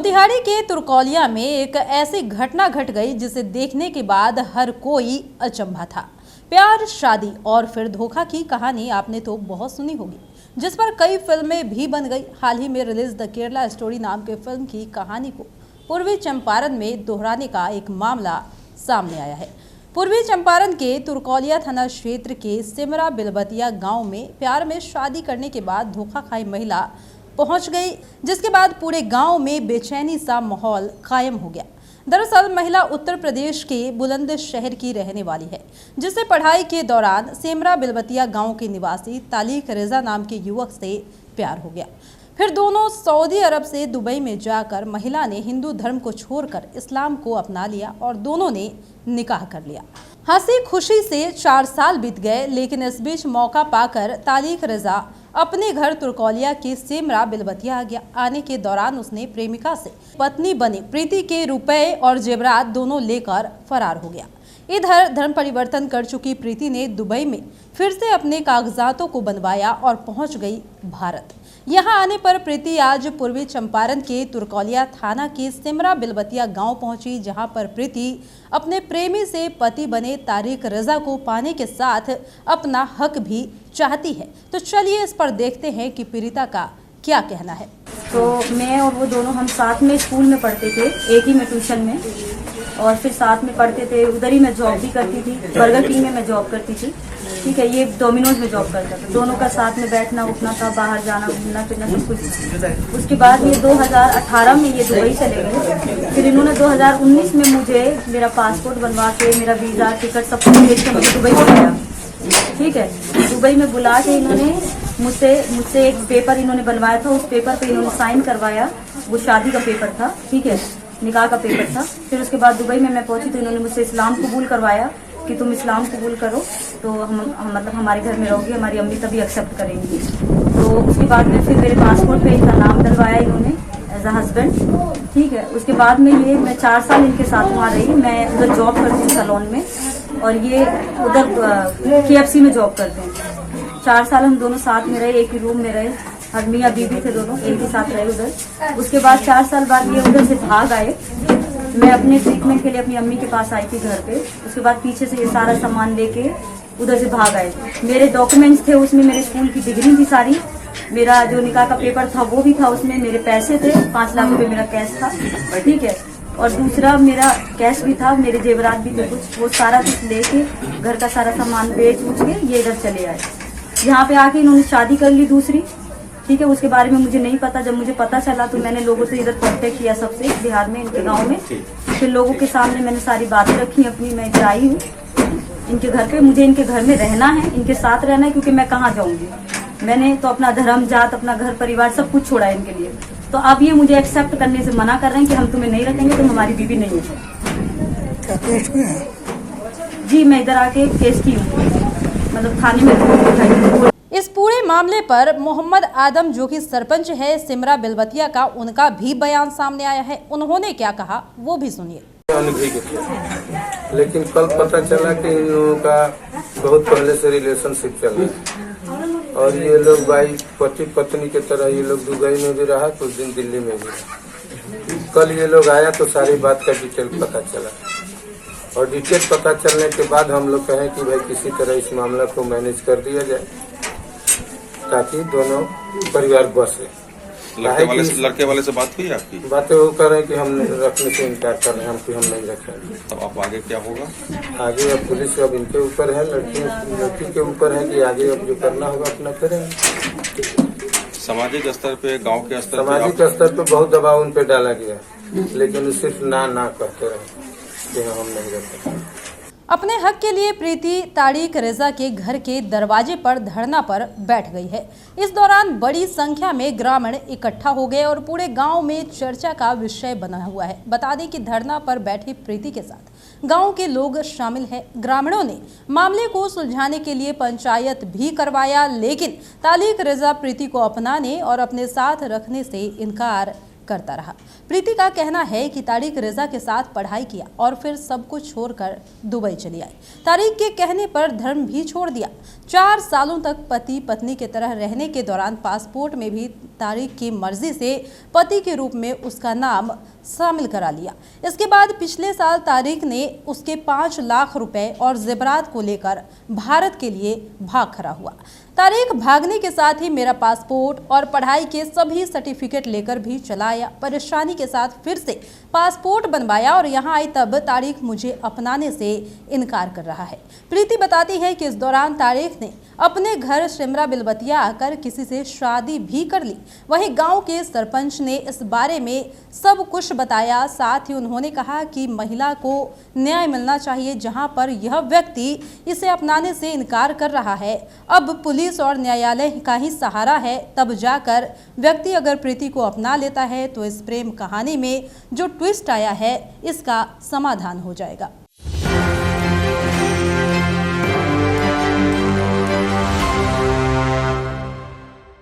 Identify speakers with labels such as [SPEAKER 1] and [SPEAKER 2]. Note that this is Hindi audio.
[SPEAKER 1] मोतिहारी के तुरकौलिया में एक ऐसी घटना घट गई जिसे देखने के बाद हर कोई अचंभा था। प्यार, शादी और फिर धोखा की कहानी आपने तो बहुत सुनी होगी, जिस पर कई फिल्में भी बन गई। हाल ही में रिलीज द केरला स्टोरी नाम के फिल्म की कहानी को पूर्वी चंपारण में दोहराने का एक मामला सामने आया है। पूर्वी चंपारण के तुरकौलिया थाना क्षेत्र के सिमरा बिलबतिया गांव में प्यार में शादी करने के बाद धोखा खाई महिला पहुंच गई, जिसके बाद पूरे गांव में बेचैनी सा माहौल कायम हो गया। दरअसल महिला उत्तर प्रदेश के बुलंदशहर की रहने वाली है, जिससे पढ़ाई के दौरान सिमरा बिलबतिया गांव के निवासी तालिक रेजा नाम के युवक से प्यार हो गया। फिर दोनों सऊदी अरब से दुबई में जाकर महिला ने हिंदू धर्म को छोड़कर इस्लाम को अपना लिया और दोनों ने निकाह कर लिया। हंसी खुशी से 4 साल बीत गए, लेकिन इस बीच मौका पाकर तालिक रेजा अपने घर तुरकौलिया के सिमरा बिलबतिया आ गया। आने के दौरान उसने प्रेमिका से पत्नी बनी प्रीति के रुपए और जेवरात दोनों लेकर फरार हो गया। इधर धर्म परिवर्तन कर चुकी प्रीति ने दुबई में फिर से अपने कागजातों को बनवाया और पहुंच गई भारत। यहां आने पर प्रीति आज पूर्वी चंपारण के तुरकौलिया थाना के सिमरा बिलबतिया गांव पहुंची, जहां पर प्रीति अपने प्रेमी से पति बने तारिक रजा को पाने के साथ अपना हक भी चाहती है। तो चलिए इस पर देखते हैं कि पीड़िता का क्या कहना है।
[SPEAKER 2] तो मैं और वो दोनों हम साथ में स्कूल में पढ़ते थे, एक ही में ट्यूशन में, और फिर साथ में पढ़ते थे। उधर ही मैं जॉब भी करती थी, बर्गर किंग में मैं जॉब करती थी, ठीक है। ये डोमिनोज में जॉब करता था। दोनों का साथ में बैठना उठना था, बाहर जाना घूमना फिरना सब कुछ। उसके बाद ये 2018 में ये दुबई चले गए। फिर इन्होंने 2019 में मुझे मेरा पासपोर्ट बनवा के, मेरा वीज़ा टिकट सब कुछ भेज के मुझे दुबई बुलाया, ठीक है। दुबई में बुला के इन्होंने मुझसे एक पेपर इन्होंने बनवाया था। उस पेपर पे इन्होंने साइन करवाया। वो शादी का पेपर था, ठीक है, निकाह का पेपर था। फिर उसके बाद दुबई में मैं पहुंची तो इन्होंने मुझसे इस्लाम कबूल करवाया कि तुम इस्लाम कबूल करो तो हम मतलब हमारे घर में रहोगी, हमारी अम्मी तभी एक्सेप्ट करेंगी। तो उसके बाद में फिर मेरे पासपोर्ट पे इनका नाम डलवाया इन्होंने एज अ हस्बैंड, ठीक है। उसके बाद में ये मैं 4 साल इनके साथ वहाँ रही। मैं उधर जॉब करती हूँ सैलून में, और ये उधर KFC में जॉब करते हैं। 4 साल हम दोनों साथ में रहे, एक ही रूम में रहे, और मियाँ बीवी थे दोनों एक ही साथ रहे उधर। उसके बाद 4 साल बाद ये उधर से भाग आए। मैं अपने ट्रीटमेंट के लिए अपनी अम्मी के पास आई थी घर पे। उसके बाद पीछे से ये सारा सामान लेके उधर से भाग आए। मेरे डॉक्यूमेंट्स थे, उसमें मेरे स्कूल की डिग्री थी सारी, मेरा जो निकाह का पेपर था वो भी था, उसमें मेरे पैसे थे, 5 लाख रुपए मेरा कैश था, ठीक है। और दूसरा मेरा कैश भी था, मेरे जेवरात भी थे कुछ। वो सारा कुछ लेके घर का सारा सामान बेच उच के ये इधर चले आए। यहाँ पे आके इन्होंने शादी कर ली दूसरी, ठीक है। उसके बारे में मुझे नहीं पता। जब मुझे पता चला तो मैंने लोगों से इधर कॉन्टेक्ट किया, सबसे बिहार में इनके गांव में। फिर लोगों के सामने मैंने सारी बातें रखी अपनी। मैं इधर आई हूँ इनके घर पे, मुझे इनके घर में रहना है, इनके साथ रहना है, क्योंकि मैं कहाँ जाऊंगी। मैंने तो अपना धर्म जात अपना घर परिवार सब कुछ छोड़ा है इनके लिए। तो अब ये मुझे एक्सेप्ट करने से मना कर रहे हैं कि हम तुम्हें नहीं रखेंगे, तुम हमारी बीवी नहीं है। जी मैं इधर आके केस की हूँ, मतलब थाने में।
[SPEAKER 1] इस पूरे मामले पर मोहम्मद आदम, जो कि सरपंच है सिमरा बिलबतिया का, उनका भी बयान सामने आया है। उन्होंने क्या कहा वो भी सुनिए।
[SPEAKER 3] लेकिन कल पता चला कि इन लोगों का बहुत पहले से रिलेशनशिप चल रहा है, और ये लोग भाई पति पत्नी की तरह ये लोग दुबई में भी रहा, कुछ दिन दिल्ली में भी रहा। कल ये लोग आया तो सारी बात का डिटेल पता चला, और डिटेल पता चलने के बाद हम लोग कहें कि भाई किसी तरह इस मामला को मैनेज कर दिया जाए ताकि दोनों परिवार बसे।
[SPEAKER 4] लड़के वाले से बात हुई आपकी?
[SPEAKER 3] बातें वो कर रहे हैं कि हम रखने से इनकार कर रहे हैं, हम नहीं रखेंगे।
[SPEAKER 4] तब अब आगे क्या होगा?
[SPEAKER 3] आगे अब पुलिस अब इनके ऊपर है, लड़की के ऊपर है कि आगे अब जो करना होगा अपना करेंगे।
[SPEAKER 4] सामाजिक स्तर पे, गांव के स्तर पे,
[SPEAKER 3] सामाजिक स्तर पे बहुत दबाव उन पे डाला गया, लेकिन सिर्फ ना कहते रहे कि हम नहीं रखेंगे।
[SPEAKER 1] अपने हक के लिए प्रीति तारिक रेजा के घर के दरवाजे पर धरना पर बैठ गई है। इस दौरान बड़ी संख्या में ग्रामीण इकट्ठा हो गए और पूरे गांव में चर्चा का विषय बना हुआ है। बता दें कि धरना पर बैठी प्रीति के साथ गांव के लोग शामिल हैं। ग्रामीणों ने मामले को सुलझाने के लिए पंचायत भी करवाया, लेकिन तारिक रेजा प्रीति को अपनाने और अपने साथ रखने से इनकार करता रहा। प्रीति का कहना है कि तारिक रेजा के साथ पढ़ाई किया और फिर सब कुछ छोड़कर दुबई चली आई। तारिक के कहने पर धर्म भी छोड़ दिया। 4 सालों तक पति पत्नी की तरह रहने के दौरान पासपोर्ट में भी तारिक की मर्जी से पति के रूप में उसका नाम शामिल करा लिया। इसके बाद पिछले साल तारिक ने उसके 5 लाख रुपए और जेवरात को लेकर भारत के लिए भाग खड़ा हुआ। तारिक भागने के साथ ही मेरा पासपोर्ट और पढ़ाई के सभी सर्टिफिकेट लेकर भी चला आया। परेशानी के साथ फिर से पासपोर्ट बनवाया और यहाँ आई तब तारिक मुझे अपनाने से इनकार कर रहा है। प्रीति बताती है कि इस दौरान तारिक ने अपने घर शिमरा बिलबतिया आकर किसी से शादी भी कर ली। वहीं गांव के सरपंच ने इस बारे में सब कुछ बताया। साथ ही उन्होंने कहा कि महिला को न्याय मिलना चाहिए। जहां पर यह व्यक्ति इसे अपनाने से इनकार कर रहा है, अब पुलिस और न्यायालय का ही सहारा है। तब जाकर व्यक्ति अगर प्रीति को अपना लेता है तो इस प्रेम कहानी में जो ट्विस्ट आया है इसका समाधान हो जाएगा।